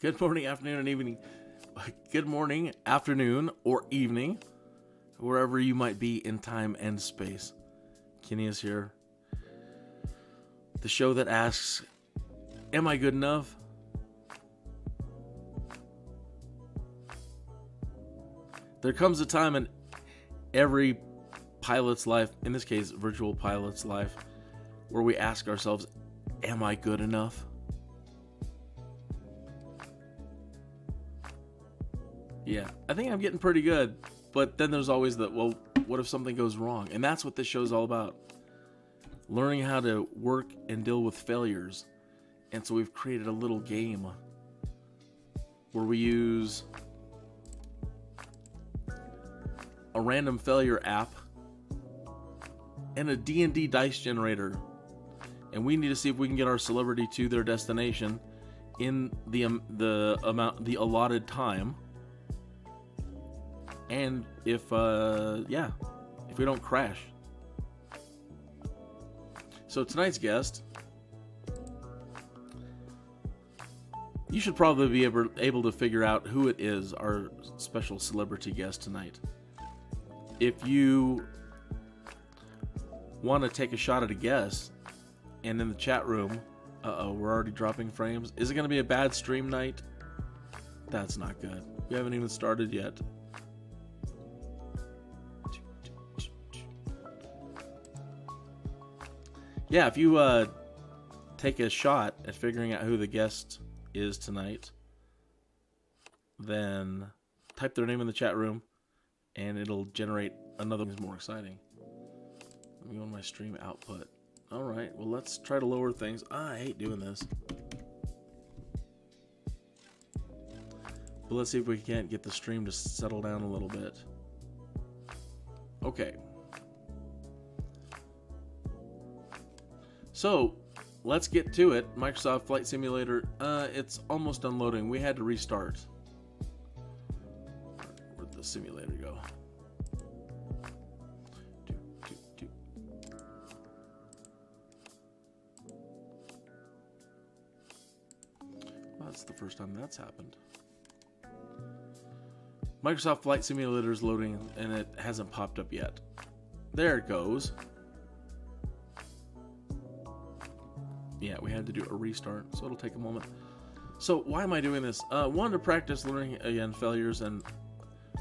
Good morning, afternoon, and evening. Good morning, afternoon, or evening, wherever you might be in time and space. Kinneas here. The show that asks, am I good enough? There comes a time in every pilot's life, in this case, virtual pilot's life, where we ask ourselves, am I good enough? Yeah, I think I'm getting pretty good, but then there's always the, well, what if something goes wrong? And that's what this show's all about. Learning how to work and deal with failures. And so we've created a little game where we use a random failure app and a D&D dice generator. And we need to see if we can get our celebrity to their destination in the allotted time. And if we don't crash. So tonight's guest, you should probably be able to figure out who it is, our special celebrity guest tonight. If you want to take a shot at a guess, and in the chat room, we're already dropping frames. Is it going to be a bad stream night? That's not good. We haven't even started yet. Yeah, if you take a shot at figuring out who the guest is tonight, then type their name in the chat room, and it'll generate another one more exciting. Let me go on my stream output. All right, well, let's try to lower things. I hate doing this. But let's see if we can't get the stream to settle down a little bit. Okay. So, let's get to it. Microsoft Flight Simulator, it's almost unloading. We had to restart. Where'd the simulator go? Well, that's the first time that's happened. Microsoft Flight Simulator is loading, and it hasn't popped up yet. There it goes. Yeah, we had to do a restart, so it'll take a moment. So why am I doing this? One, to practice learning again failures, and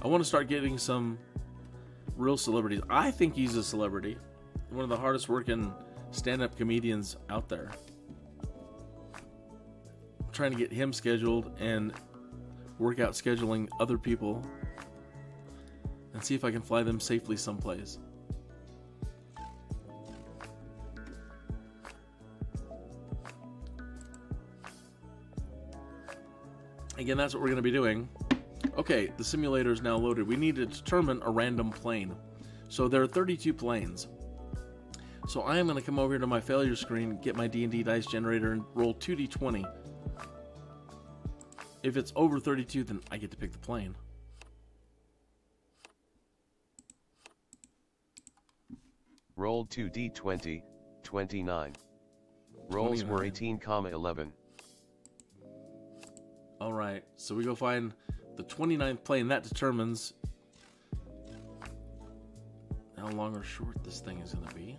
I want to start getting some real celebrities. I think he's a celebrity. One of the hardest working stand-up comedians out there. I'm trying to get him scheduled and work out scheduling other people and see if I can fly them safely someplace. Again, that's what we're going to be doing. Okay, the simulator is now loaded. We need to determine a random plane. So there are 32 planes. So I am going to come over here to my failure screen, get my D&D dice generator, and roll 2d20. If it's over 32, then I get to pick the plane. Rolled 2d20, 29. Rolls 29. were 18,11. Alright, so we go find the 29th plane. That determines how long or short this thing is going to be.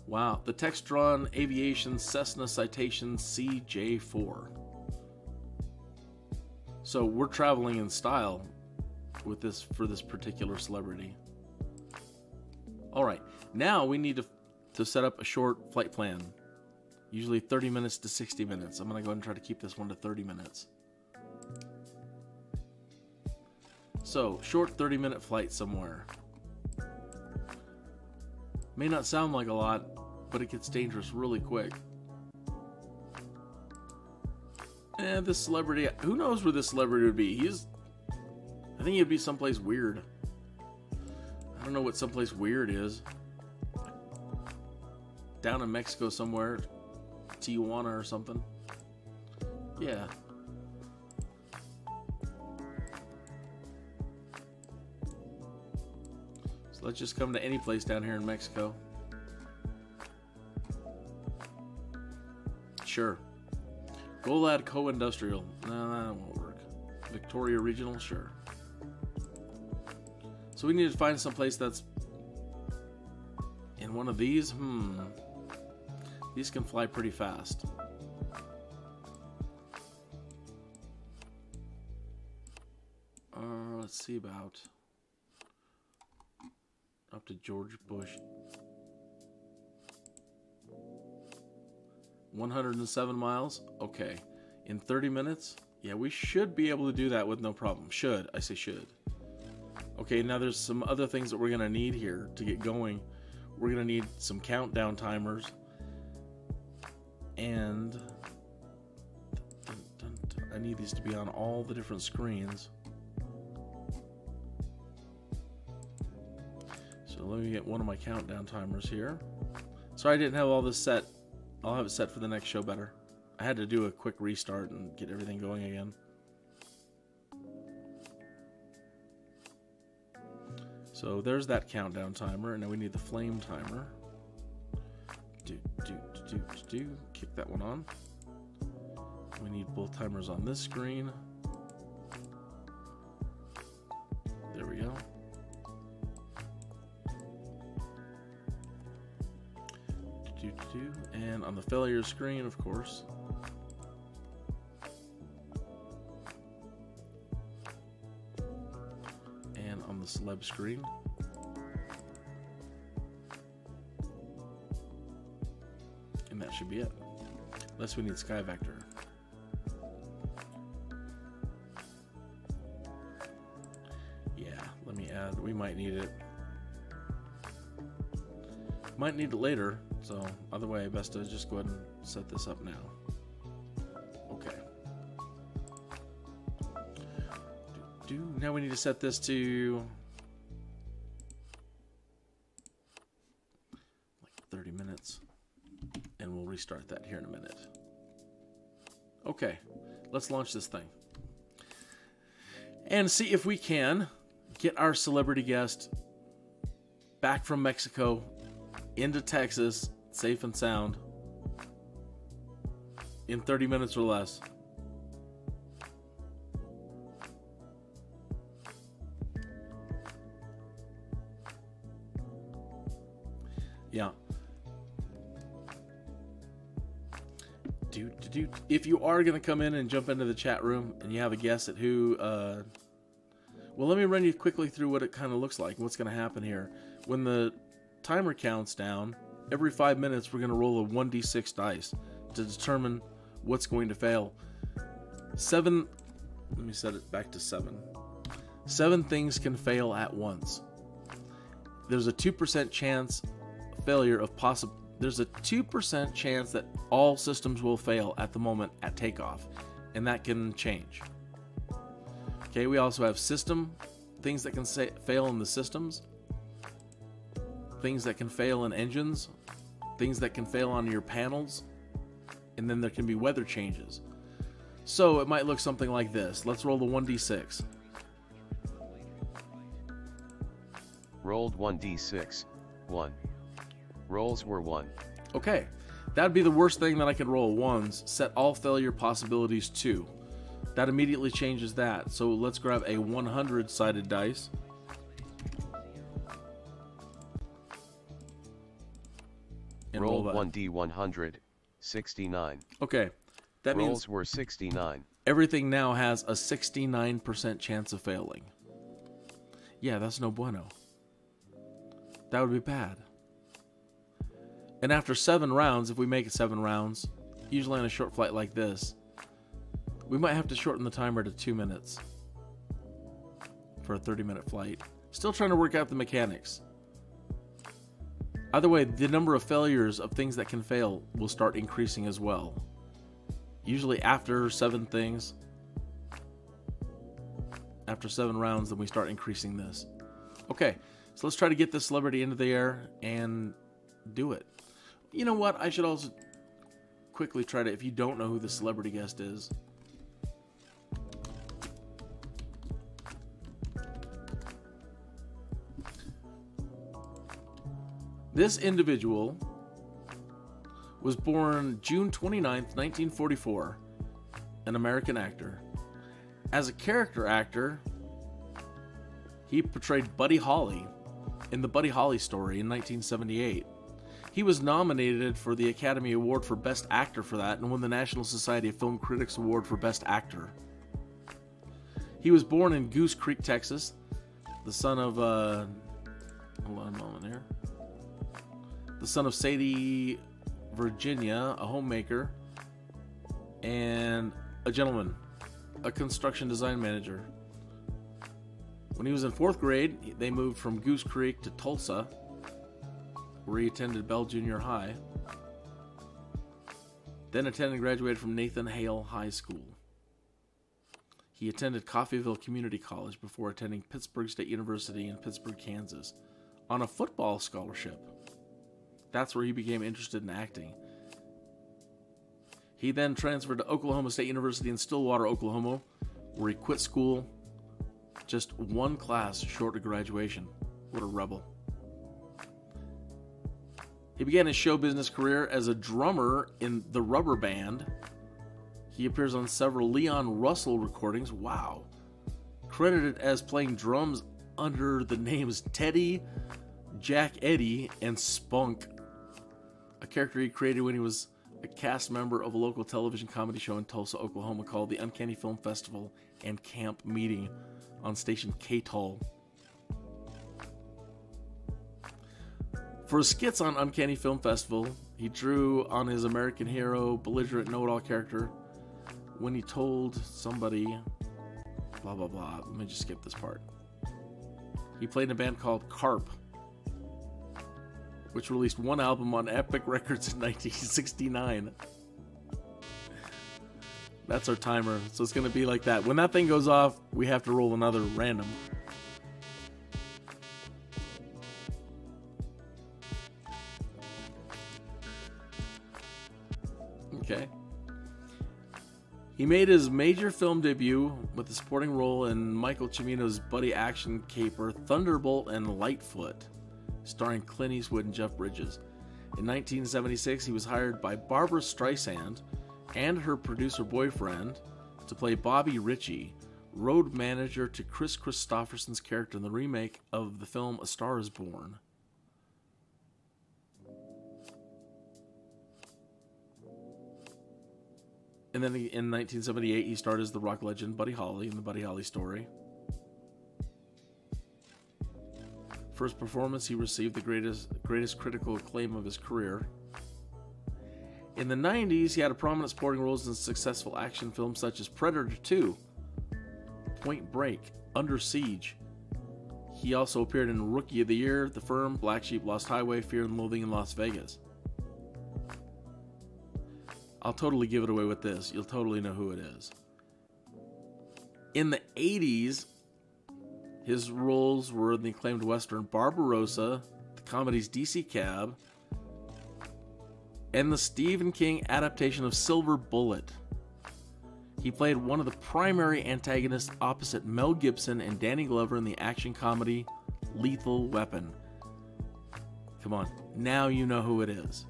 Wow, the Textron Aviation Cessna Citations CJ4. So we're traveling in style with this for this particular celebrity. Alright, now we need to set up a short flight plan. Usually 30 minutes to 60 minutes. I'm going to go ahead and try to keep this one to 30 minutes. So, short 30-minute flight somewhere. May not sound like a lot, but it gets dangerous really quick. And this celebrity, who knows where this celebrity would be? I think he'd be someplace weird. I don't know what someplace weird is. Down in Mexico somewhere, Tijuana or something. Yeah. So let's just come to any place down here in Mexico. Sure. Golad Co-Industrial. No, that won't work. Victoria Regional? Sure. So we need to find some place that's in one of these. These can fly pretty fast. Let's see about up to George Bush. 107 miles. Okay. In 30 minutes? Yeah, we should be able to do that with no problem. Should. I say should. Okay, now there's some other things that we're going to need here to get going. We're going to need some countdown timers. And I need these to be on all the different screens. So let me get one of my countdown timers here. Sorry I didn't have all this set. I'll have it set for the next show better. I had to do a quick restart and get everything going again. So there's that countdown timer, and now we need the flame timer. Kick that one on. We need both timers on this screen. There we go. And on the failure screen, of course. And on the celeb screen. And that should be it. Unless we need Sky Vector. Yeah, let me add, we might need it. Might need it later, so either way, best to just go ahead and set this up now. Okay. Now we need to set this to like 30 minutes, and we'll restart that here in a minute. Okay, let's launch this thing and see if we can get our celebrity guest back from Mexico into Texas, safe and sound, in 30 minutes or less. Yeah. If you are going to come in and jump into the chat room and you have a guess at who, well, let me run you quickly through what it kind of looks like, what's going to happen here. When the timer counts down, every 5 minutes we're going to roll a 1d6 dice to determine what's going to fail. Let me set it back to 7. 7 things can fail at once. There's a 2% chance failure of there's a 2% chance that all systems will fail at the moment at takeoff, and that can change. Okay, we also have things that can fail in the systems, things that can fail in engines, things that can fail on your panels, and then there can be weather changes. So it might look something like this. Let's roll the 1d6. Rolled 1d6, 1. Rolls were 1. Okay, that'd be the worst thing that I could roll. 1s, set all failure possibilities 2. That immediately changes that. So let's grab a 100-sided dice. And roll 1d100, 69. Okay, that rolls means were 69. Everything now has a 69% chance of failing. Yeah, that's no bueno. That would be bad. And after 7 rounds, if we make it 7 rounds, usually on a short flight like this, we might have to shorten the timer to 2 minutes for a 30-minute flight. Still trying to work out the mechanics. Either way, the number of failures of things that can fail will start increasing as well. Usually after 7 things, after 7 rounds, then we start increasing this. Okay, so let's try to get this celebrity into the air and do it. You know what? I should also quickly try to, if you don't know who the celebrity guest is, this individual Was born June 29th, 1944. An American actor. As a character actor, he portrayed Buddy Holly in the Buddy Holly Story in 1978. He was nominated for the Academy Award for Best Actor for that and won the National Society of Film Critics Award for Best Actor. He was born in Goose Creek, Texas, the son of, hold on a moment here. The son of Sadie Virginia, a homemaker, and a gentleman, a construction design manager. When he was in 4th grade, they moved from Goose Creek to Tulsa, where he attended Bell Junior High. Then attended and graduated from Nathan Hale High School. He attended Coffeyville Community College before attending Pittsburgh State University in Pittsburgh, Kansas, on a football scholarship. That's where he became interested in acting. He then transferred to Oklahoma State University in Stillwater, Oklahoma, where he quit school just one class short of graduation. What a rebel. He began his show business career as a drummer in the Rubber Band. He appears on several Leon Russell recordings. Wow. Credited as playing drums under the names Teddy, Jack Eddy, and Spunk, a character he created when he was a cast member of a local television comedy show in Tulsa, Oklahoma called the Uncanny Film Festival and Camp Meeting on station K-Tull. For his skits on Uncanny Film Festival, he drew on his American hero, belligerent know-it-all character when he told somebody, blah, blah, blah. Let me just skip this part. He played in a band called Carp, which released one album on Epic Records in 1969. That's our timer, so it's going to be like that. When that thing goes off, we have to roll another random. Okay. He made his major film debut with a supporting role in Michael Cimino's buddy action caper Thunderbolt and Lightfoot, starring Clint Eastwood and Jeff Bridges. In 1976, he was hired by Barbra Streisand and her producer boyfriend to play Bobby Ritchie, road manager to Chris Christopherson's character in the remake of the film A Star is Born. And then in 1978, he starred as the rock legend Buddy Holly in the Buddy Holly Story. For his performance, he received the greatest critical acclaim of his career. In the 90s, he had a prominent supporting roles in successful action films such as Predator 2, Point Break, Under Siege. He also appeared in Rookie of the Year, The Firm, Black Sheep, Lost Highway, Fear and Loathing in Las Vegas. I'll totally give it away with this. You'll totally know who it is. In the 80s, his roles were in the acclaimed western Barbarossa, the comedies DC Cab, and the Stephen King adaptation of Silver Bullet. He played one of the primary antagonists opposite Mel Gibson and Danny Glover in the action comedy Lethal Weapon. Come on, now you know who it is.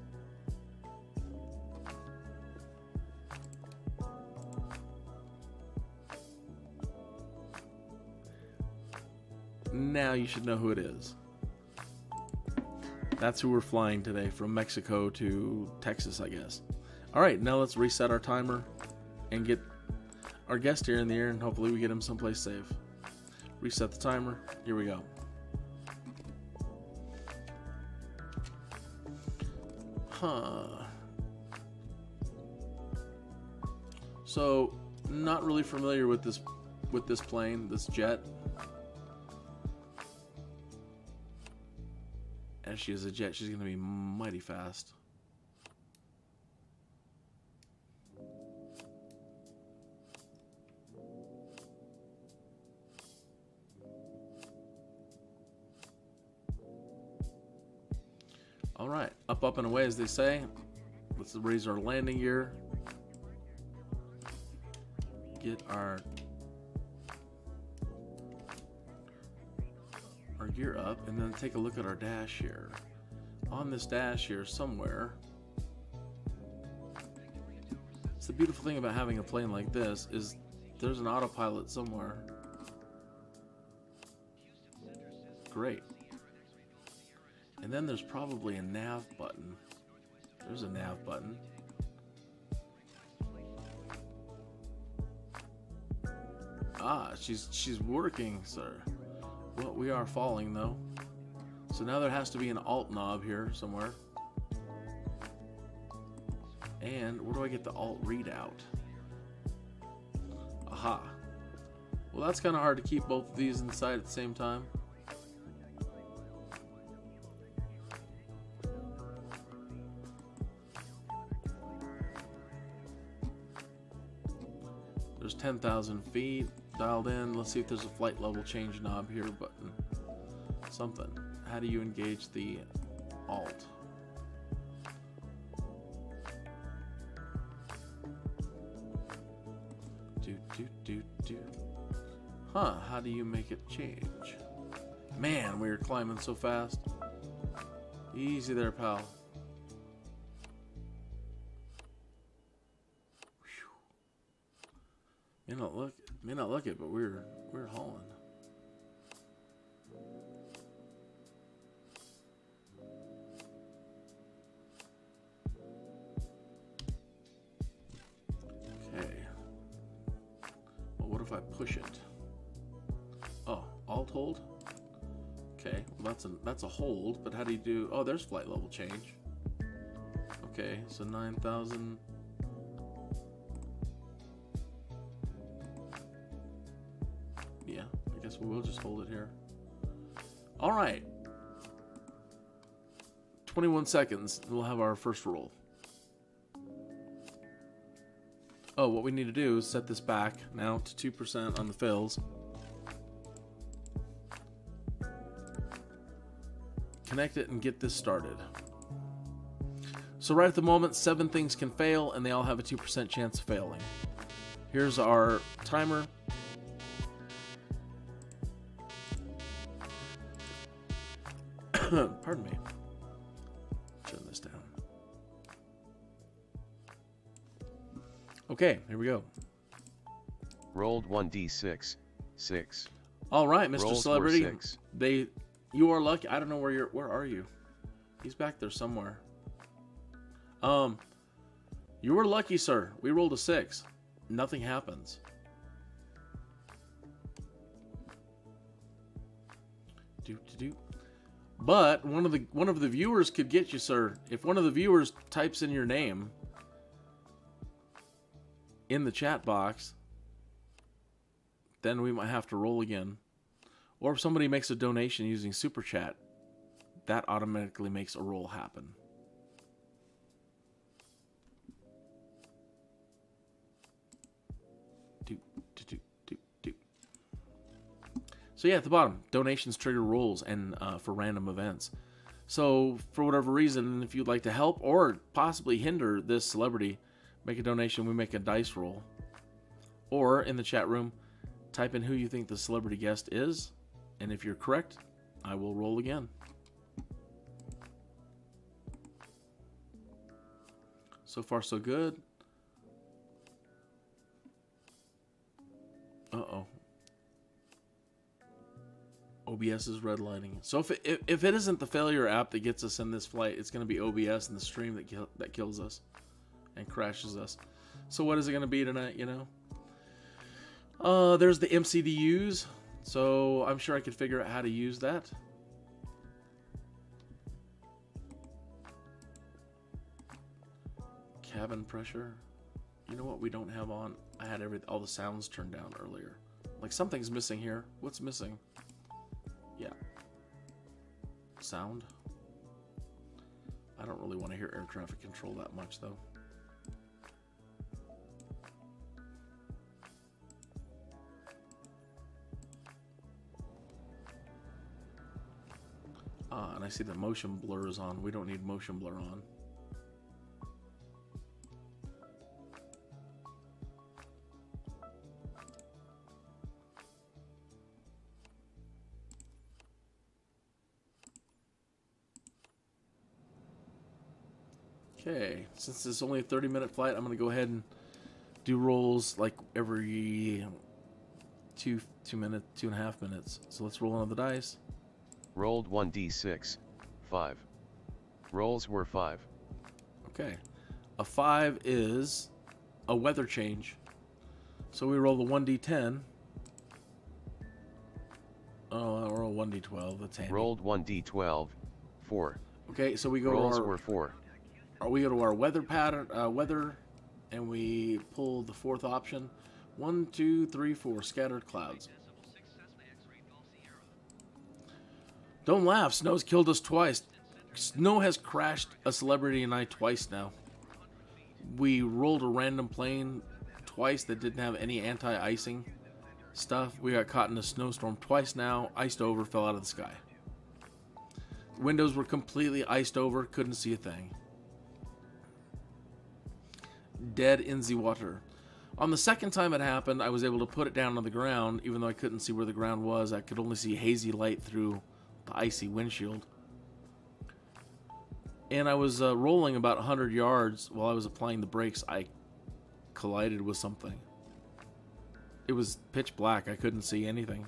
Now you should know who it is. That's who we're flying today, from Mexico to Texas, I guess. Alright, now let's reset our timer and get our guest here in the air, and hopefully we get him someplace safe. Reset the timer. Here we go. So, not really familiar with this plane, this jet. As she is a jet, she's going to be mighty fast. All right, up and away, as they say. Let's raise our landing gear. Get our gear up, and then take a look at our dash here. On this dash here somewhere, the beautiful thing about having a plane like this is there's an autopilot somewhere. Great. And then there's probably a nav button. There's a nav button. Ah, she's working, sir. Well, we are falling though. So now there has to be an alt knob here somewhere. And where do I get the alt readout? Aha. Well, that's kind of hard to keep both of these inside at the same time. There's 10,000 feet dialed in. Let's see if there's a flight level change knob here button. Something. How do you engage the alt? Huh, how do you make it change? Man, we were climbing so fast. Easy there, pal. May not look it, but we're hauling. Okay. Well, what if I push it? Oh, alt hold. Okay, well that's a hold, but how do you do? Oh, there's flight level change. Okay, so 9,000. Yeah, I guess we'll just hold it here. All right. 21 seconds, we'll have our first roll. Oh, what we need to do is set this back now to 2% on the fills. Connect it and get this started. So right at the moment, 7 things can fail, and they all have a 2% chance of failing. Here's our timer. Pardon me. Turn this down. Okay, here we go. Rolled 1d6, 6. All right, Mr. Rolls Celebrity. were 6. You are lucky. I don't know where are you? He's back there somewhere. You were lucky, sir. We rolled a 6. Nothing happens. But one of the viewers could get you, sir. If one of the viewers types in your name in the chat box, then we might have to roll again. Or if somebody makes a donation using Super Chat, that automatically makes a roll happen. So yeah, at the bottom, donations trigger rolls and for random events. So for whatever reason, if you'd like to help or possibly hinder this celebrity, make a donation, we make a dice roll. Or in the chat room, type in who you think the celebrity guest is, and if you're correct, I will roll again. So far, so good. Uh-oh. OBS is redlining. So if it isn't the failure app that gets us in this flight, it's going to be OBS and the stream that kills us and crashes us. So what is it going to be tonight, you know? There's the MCDUs. So I'm sure I could figure out how to use that. Cabin pressure. You know what we don't have on? I had all the sounds turned down earlier. Like something's missing here. What's missing? Yeah. Sound. I don't really want to hear air traffic control that much though. And I see the motion blur is on. We don't need motion blur on. Okay, since it's only a 30-minute flight, I'm going to go ahead and do rolls like every 2.5 minutes. So let's roll another dice. Rolled 1d6, 5. Rolls were 5. Okay. A 5 is a weather change. So we roll the 1d10. Oh, I roll 1d12. That's handy. Rolled 1d12, 4. Okay, so we go Rolls to our, were 4. we go to our weather pattern, weather, and we pull the fourth option. 1, 2, 3, 4. Scattered clouds. Don't laugh. Snow's killed us twice. Snow has crashed a celebrity and I twice now. We rolled a random plane twice that didn't have any anti-icing stuff. We got caught in a snowstorm twice now. Iced over, fell out of the sky. Windows were completely iced over, couldn't see a thing. Dead in the water. On the second time it happened, I was able to put it down on the ground, even though I couldn't see where the ground was. I could only see hazy light through the icy windshield. And I was rolling about 100 yards while I was applying the brakes. I collided with something. It was pitch black. I couldn't see anything.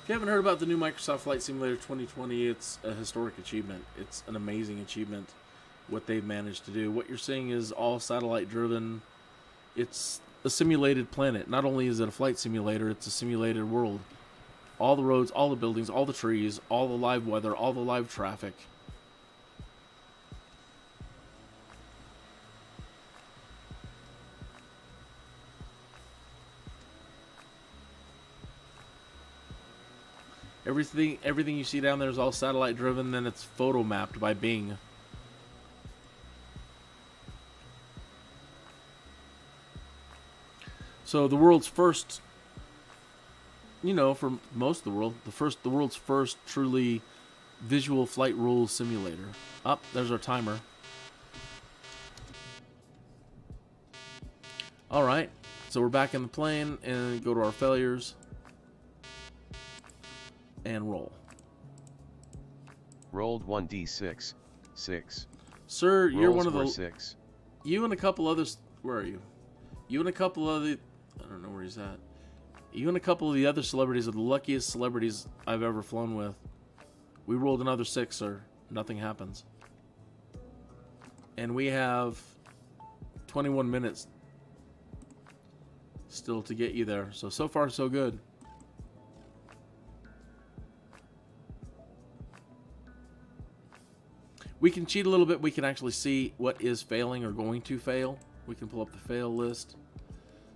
If you haven't heard about the new Microsoft Flight Simulator 2020, it's a historic achievement. It's an amazing achievement, what they've managed to do. What you're seeing is all satellite driven. It's a simulated planet. Not only is it a flight simulator, it's a simulated world. All the roads, all the buildings, all the trees, all the live weather, all the live traffic. Everything you see down there is all satellite driven, then it's photo mapped by Bing. So the world's first, you know, for most of the world, the world's first truly visual flight rules simulator. Up, there's our timer. All right, so we're back in the plane and go to our failures. And roll. Rolled 1d6, 6. Sir, you're Rolls one of were the... 6. You and a couple others... Where are you? You and a couple of the... I don't know where he's at. You and a couple of the other celebrities are the luckiest celebrities I've ever flown with. We rolled another 6, sir. Nothing happens. And we have 21 minutes still to get you there. So far, so good. We can cheat a little bit. We can actually see what is failing or going to fail. We can pull up the fail list.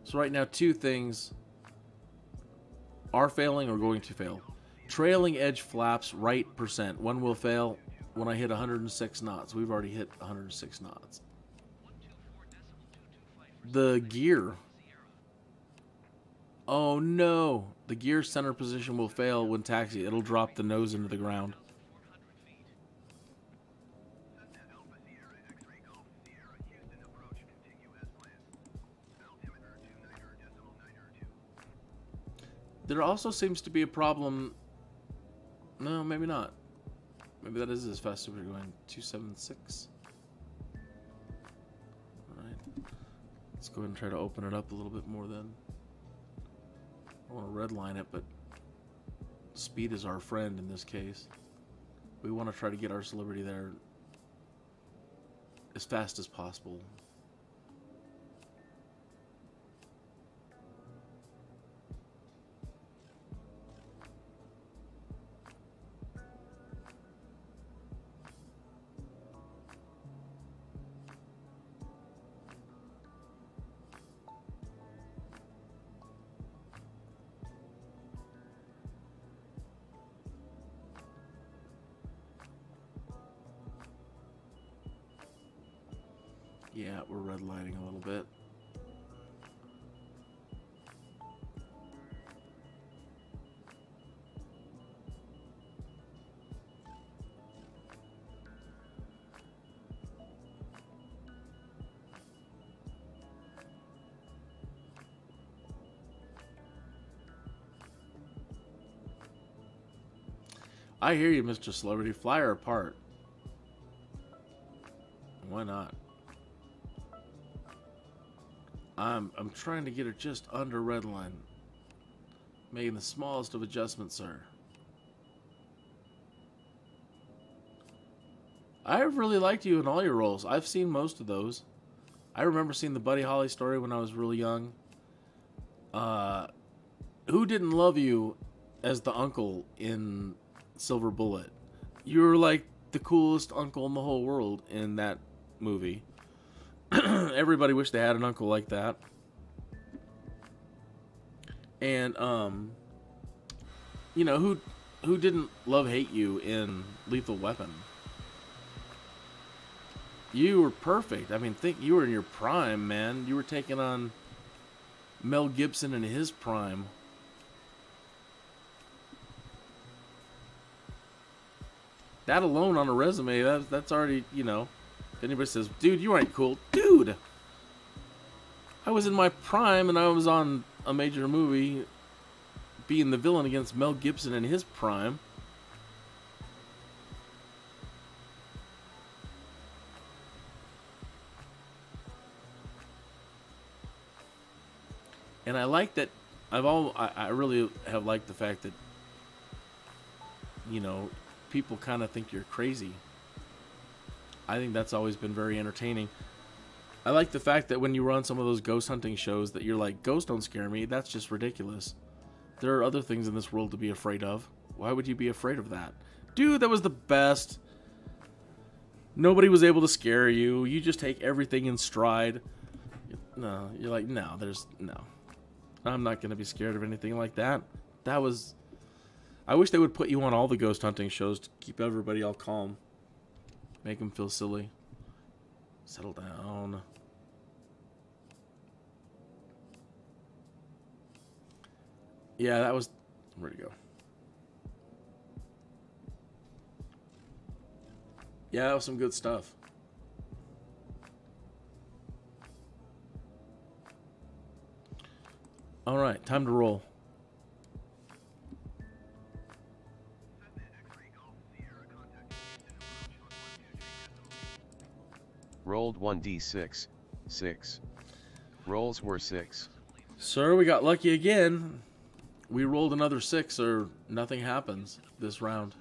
So right now, 2 things are failing or going to fail. Trailing edge flaps right %. One will fail when I hit 106 knots. We've already hit 106 knots. The gear. Oh no. The gear center position will fail when taxi. It'll drop the nose into the ground. There also seems to be a problem. No, maybe not. Maybe that is as fast as we're going. 276. Alright. Let's go ahead and try to open it up a little bit more then. I want to redline it, but speed is our friend in this case. We want to try to get our celebrity there as fast as possible. Yeah, we're redlining a little bit. I hear you, Mr. Celebrity. Fly her apart. Why not? I'm trying to get her just under red line. Making the smallest of adjustments, sir. I really liked you in all your roles. I've seen most of those. I remember seeing the Buddy Holly story when I was really young. Who didn't love you as the uncle in Silver Bullet? You were like the coolest uncle in the whole world in that movie. Everybody wished they had an uncle like that. And you know, who didn't hate you in Lethal Weapon? You were perfect. I mean, think you were in your prime, man. You were taking on Mel Gibson in his prime. That alone on a resume, that's already, you know, if anybody says, dude, you ain't cool. Dude! I was in my prime and I was on a major movie being the villain against Mel Gibson in his prime. And I like that. I really have liked the fact that, you know, people kind of think you're crazy. I think that's always been very entertaining. I like the fact that when you run some of those ghost hunting shows that you're like, ghosts don't scare me. That's just ridiculous. There are other things in this world to be afraid of. Why would you be afraid of that? Dude, that was the best. Nobody was able to scare you. You just take everything in stride. No, you're like, no, no. I'm not going to be scared of anything like that. That was... I wish they would put you on all the ghost hunting shows to keep everybody all calm. Make them feel silly. Settle down. Yeah, that was... Where'd it go? Yeah, that was some good stuff. All right, time to roll. Rolled 1d6, 6. Rolls were 6. Sir, we got lucky again. We rolled another 6 or nothing happens this round.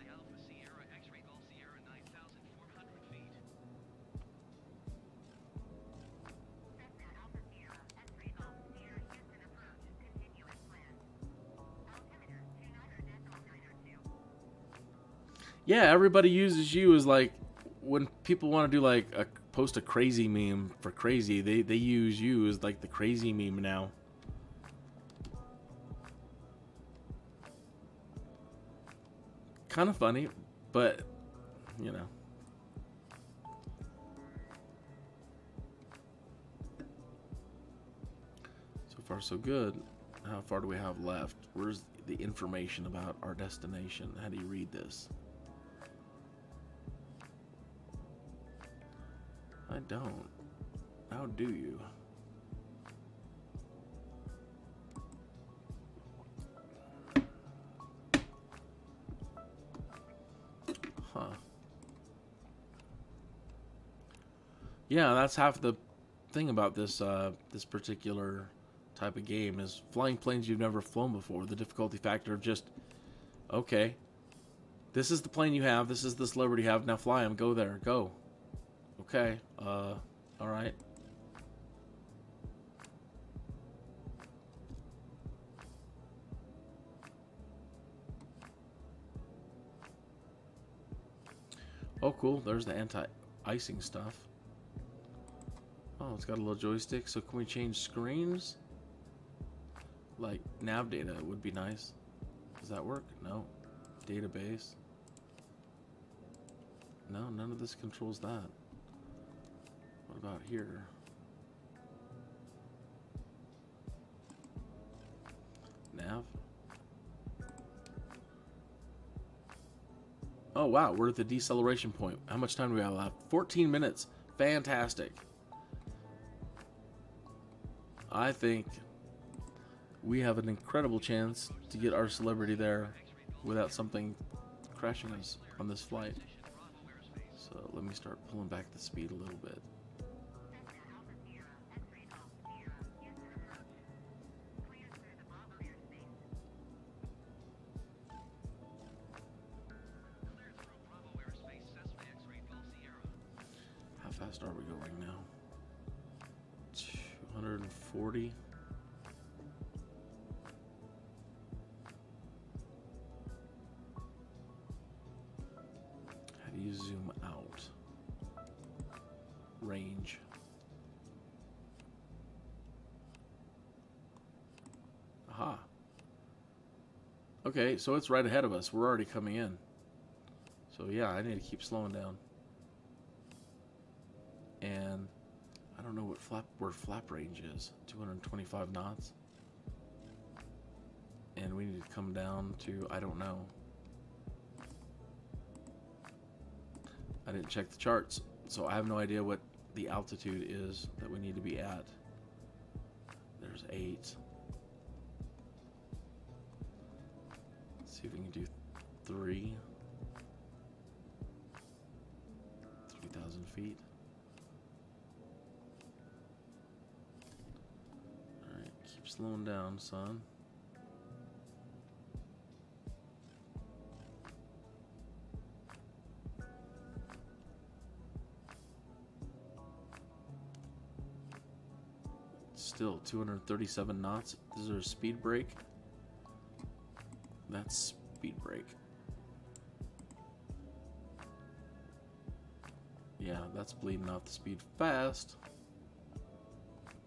Yeah, everybody uses you as like, when people want to do like post a crazy meme for crazy, they use you as like the crazy meme now. Kind of funny, but you know. So far so good. How far do we have left? Where's the information about our destination? How do you read this? I don't. How do you? Huh. Yeah, that's half the thing about this this particular type of game is flying planes you've never flown before. The difficulty factor of just, okay, this is the plane you have, this is the celebrity you have, now fly them, go there, go. Okay, alright. Oh, cool, there's the anti-icing stuff. Oh, it's got a little joystick, so can we change screens? Like, nav data would be nice. Does that work? No. Database. No, none of this controls that. What about here? Nav? Oh wow, we're at the deceleration point. How much time do we have left? 14 minutes. Fantastic. I think we have an incredible chance to get our celebrity there without something crashing us on this flight. So let me start pulling back the speed a little bit. How fast are we going now? 240. How do you zoom out? Range. Aha. Okay, so it's right ahead of us. We're already coming in. So yeah, I need to keep slowing down. And I don't know where flap range is. 225 knots. And we need to come down to, I don't know. I didn't check the charts, so I have no idea what the altitude is that we need to be at. There's 8. Let's see if we can do 3. 3,000 feet. Alright, keep slowing down, son. Still 237 knots. Is there a speed brake? That's speed brake. Yeah, that's bleeding off the speed fast.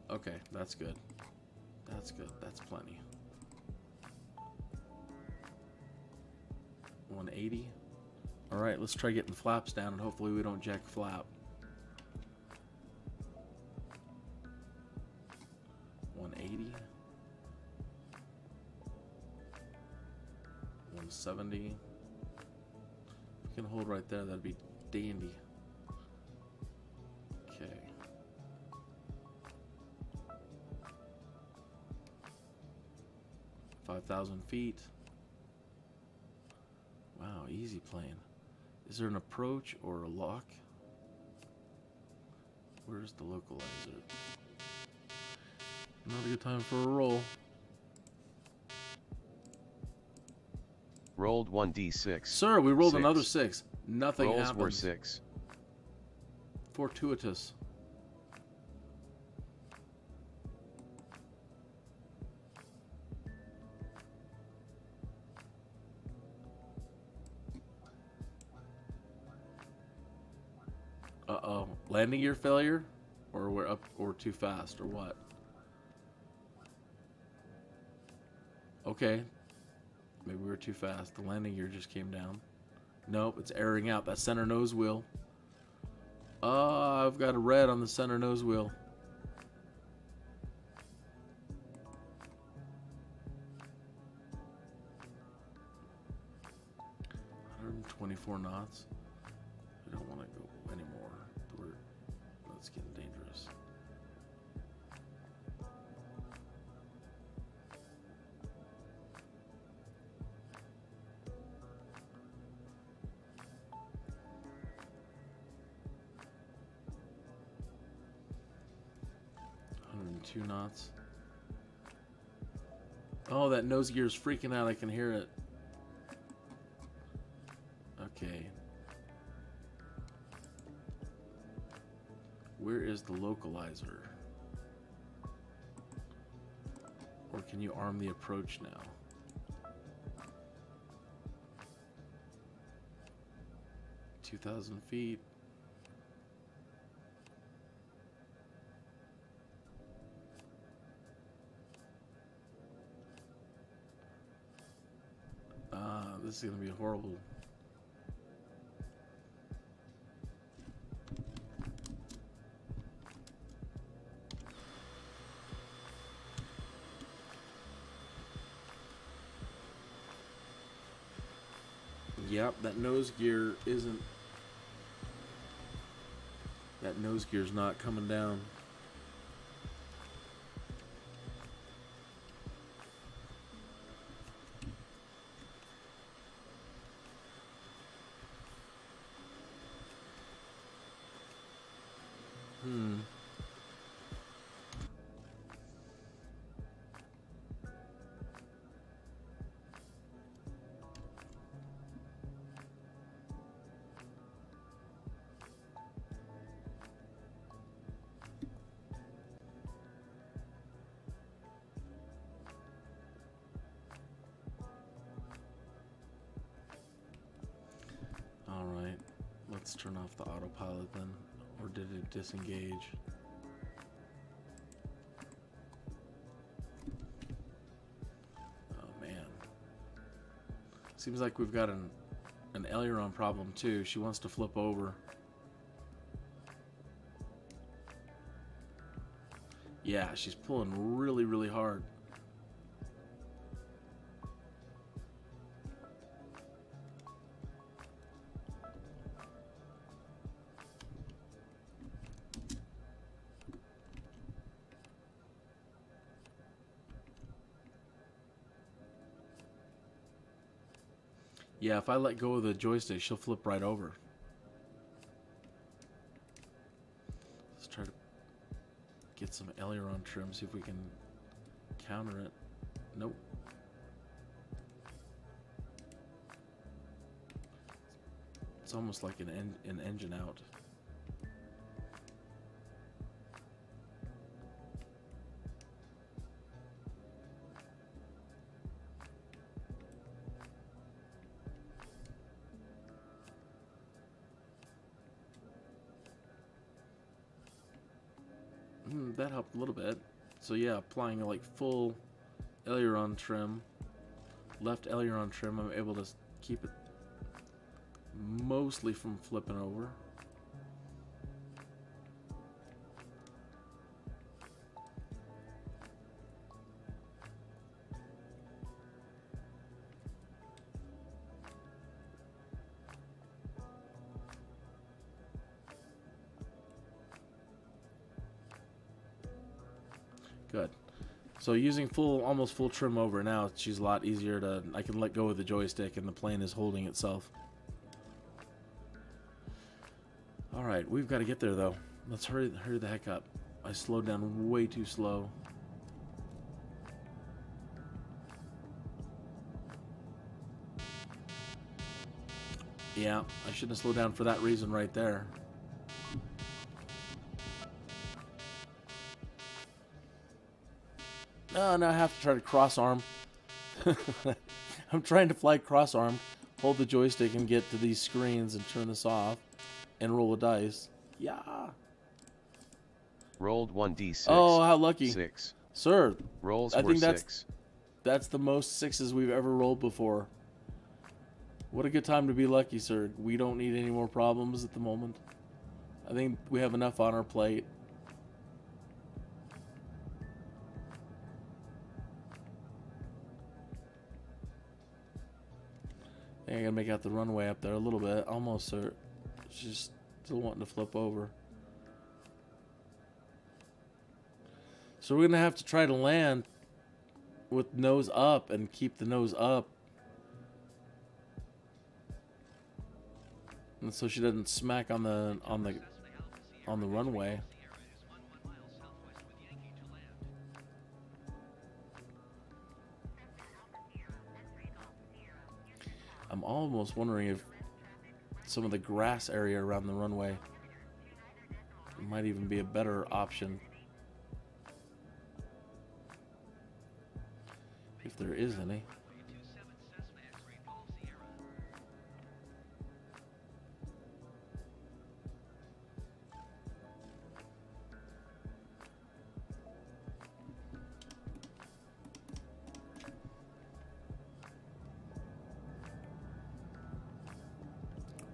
Okay, that's good. That's good. That's plenty. 180. All right, let's try getting flaps down, and hopefully we don't jack flap. 180. 170. If we can hold right there, that'd be dandy. Okay. 5,000 feet. Wow, easy plane. Is there an approach or a lock? Where's the localizer? Not a good time for a roll. Rolled 1d6. Sir, we rolled another 6. Nothing Rolls happened. were 6. Fortuitous. Uh-oh. Landing gear failure? Or we're up or too fast or what? Okay. Maybe we were too fast. The landing gear just came down. Nope, it's airing out. That center nose wheel. I've got a red on the center nose wheel. $124 knots. We don't want to go anymore. That's getting dangerous. $102 knots. Oh, that nose gear is freaking out. I can hear it. Okay. Where is the localizer? Or can you arm the approach now? 2,000 feet. This is going to be horrible. Yep, that nose gear isn't... That nose gear's not coming down. Hmm. Alright, let's turn off the autopilot then. Or did it disengage? Oh man. Seems like we've got an aileron problem too. She wants to flip over. Yeah, she's pulling really, really hard. Yeah, if I let go of the joystick, she'll flip right over. Let's try to get some aileron trim, see if we can counter it. Nope. It's almost like an engine out. That helped a little bit. So yeah, applying like full aileron trim, left aileron trim, I'm able to keep it mostly from flipping over. Good. So using almost full trim over now, she's a lot easier to, I can let go of the joystick and the plane is holding itself. Alright, we've got to get there though. Let's hurry the heck up. I slowed down way too slow. Yeah, I shouldn't have slowed down for that reason right there. Oh, now I have to try to cross arm. I'm trying to fly cross arm, hold the joystick and get to these screens and turn this off and roll a dice. Yeah. Rolled 1d6. Oh, how lucky. 6. Sir, Rolls I were think 6. that's the most sixes we've ever rolled before. What a good time to be lucky, sir. We don't need any more problems at the moment. I think we have enough on our plate. I think I gotta make out the runway up there a little bit. Almost, sir. She's still wanting to flip over. So we're gonna have to try to land with nose up and keep the nose up, and so she doesn't smack on the runway. I'm almost wondering if some of the grass area around the runway might even be a better option. If there is any.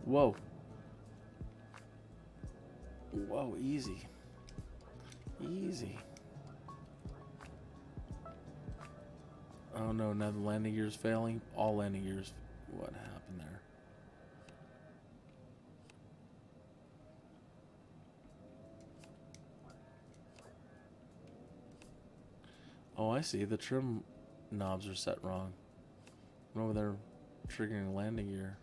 Whoa. Whoa, easy. Easy. Oh no, now the landing gear's failing. All landing gears. What happened there? Oh, I see. The trim knobs are set wrong. I'm over there triggering a landing gear.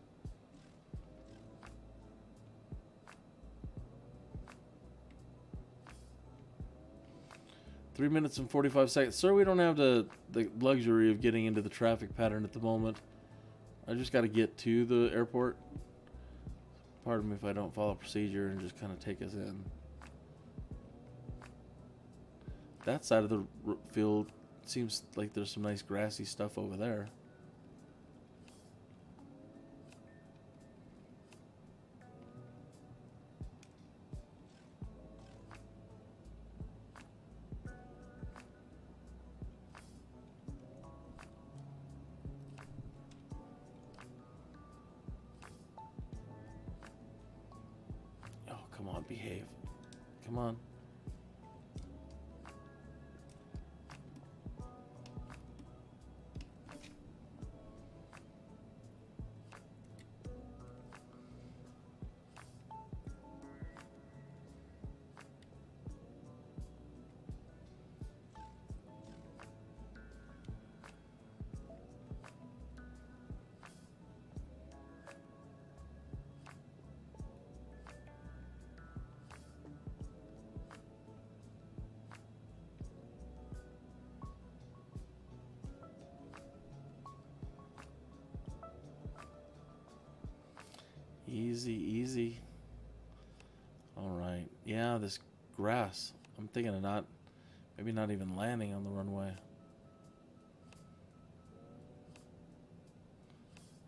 3 minutes and 45 seconds. Sir, we don't have the luxury of getting into the traffic pattern at the moment. I just got to get to the airport. Pardon me if I don't follow procedure and just kind of take us in. That side of the field seems like there's some nice grassy stuff over there. Oh, come on, behave. Come on. Easy, easy. All right. Yeah, this grass. I'm thinking of maybe not even landing on the runway.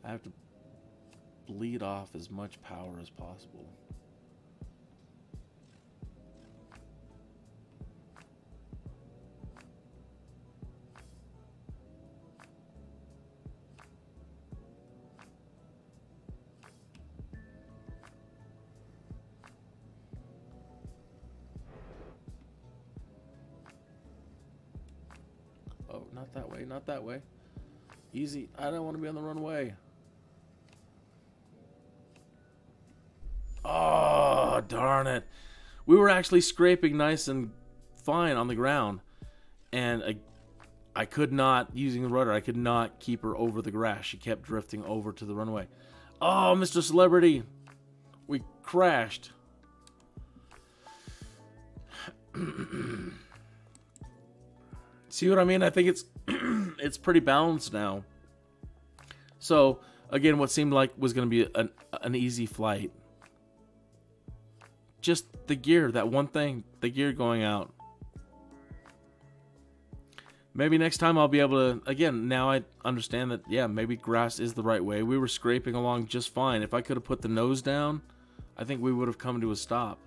I have to bleed off as much power as possible. Oh, not that way, not that way. Easy. I don't want to be on the runway. Oh, darn it. We were actually scraping nice and fine on the ground. And I could not, using the rudder, I could not keep her over the grass. She kept drifting over to the runway. Oh, Mr. Celebrity. We crashed. See what I mean? I think it's it's pretty balanced now. So, again, what seemed like was going to be an easy flight. Just the gear, that one thing, the gear going out. Maybe next time I'll be able to, again, now I understand that, yeah, maybe grass is the right way. We were scraping along just fine. If I could have put the nose down, I think we would have come to a stop.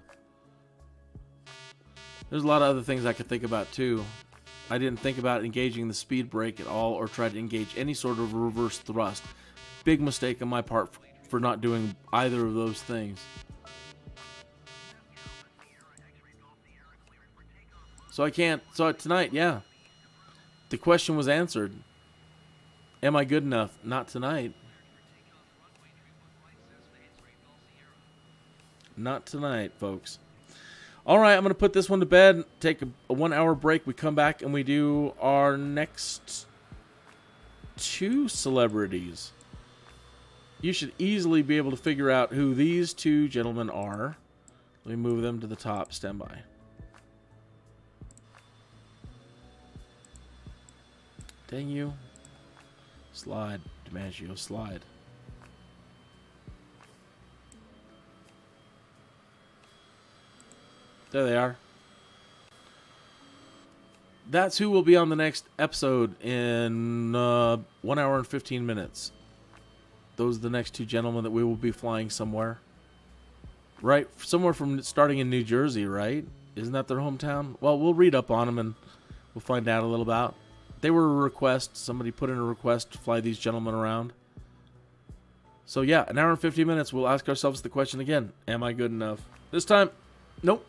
There's a lot of other things I could think about, too. I didn't think about engaging the speed brake at all or try to engage any sort of reverse thrust. Big mistake on my part for not doing either of those things. So I can't. So tonight, yeah. The question was answered. Am I good enough? Not tonight. Not tonight, folks. All right, I'm going to put this one to bed, take a 1 hour break. We come back and we do our next 2 celebrities. You should easily be able to figure out who these 2 gentlemen are. Let me move them to the top. Stand by. Dang you. Slide, DiMaggio, slide. There they are. That's who will be on the next episode in 1 hour and 15 minutes. Those are the next 2 gentlemen that we will be flying somewhere. Right? Somewhere from starting in New Jersey, right? Isn't that their hometown? Well, we'll read up on them and we'll find out a little about. They were a request. Somebody put in a request to fly these gentlemen around. So yeah, 1 hour and 50 minutes. We'll ask ourselves the question again. Am I good enough? This time, nope.